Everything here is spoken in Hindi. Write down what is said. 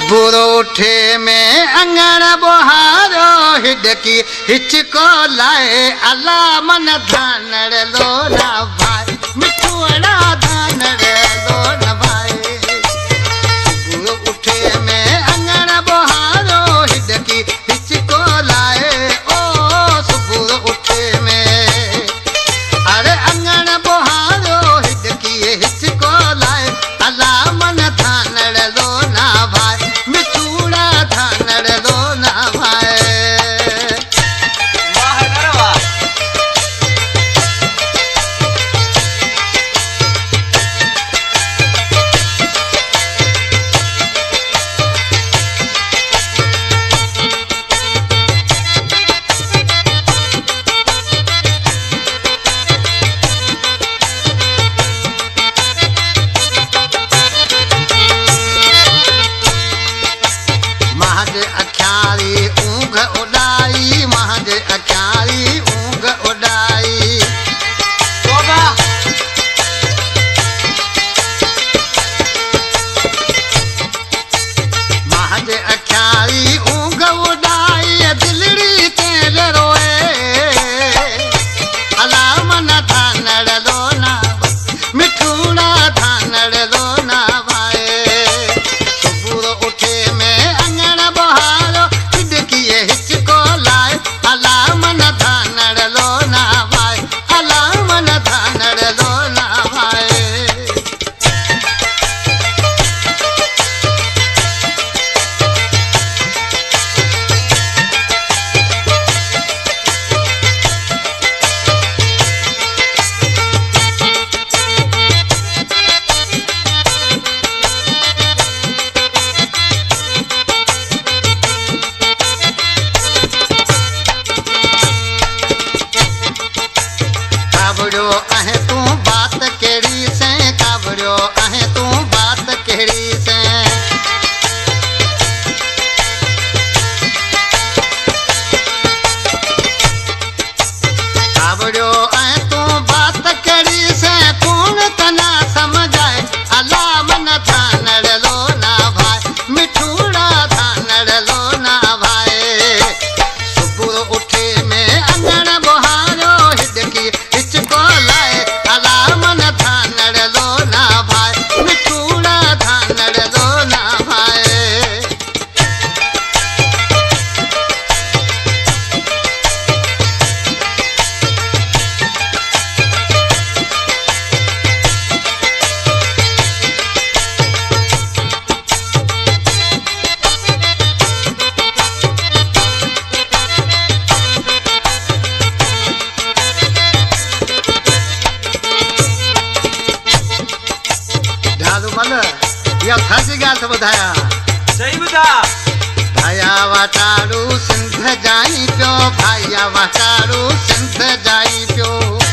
बुरोठे में अंगण बोहारो हिडकी हिचको लाए अला मन धानड़ लो ना भाई मिठुड़ा धानड़ लो ना भाई। बुरोठे में अंगण बोहारो हिडकी हिचको लाए ओ सुबुर उठे में अरे अंगण बोहारो हिडकी हिचको लाए अला मन धानड़ लो ना भाई मिठुड़ा धानड़ लो ना भाई। वाह गरवा महज अख्यारी ऊँघ उड़ाई महज अख्यारी ऊँघ उड़ाई। तोबा महज अख्यारी ऊँघ उड़ाई दिलड़ी तेरे रोए अला मन धानड़ लो ना मिठुड़ा धानड़ लो ना भाई। सुबुर उठे में अंगण बहारो हिडकिए हिचको लाए अला मन धानड़ लो ना भाई अला मन धानड़ लो ना भाई। काबड़ो अहे तू बात केड़ी से काबड़ो अहे तू बात केड़ी से। काबड़ो अहे तू बात केड़ी से कौन तना समझाए अला मन धानड़ लो ना भाई मिठुड़ा धानड़ लो ना भाई। सुबुर उठे में अंगण बहारो हिडकी हिचको लाए अला मन धानड़ लो ना भाई मिठुड़ा धानड़ लो ना भाई। ढालू मल या थाजी गाल तो बुधाया सही बुधा भाया वाटाड़ू सिंध जाई पियो भाया वाटाड़ू सिंध जाई पियो।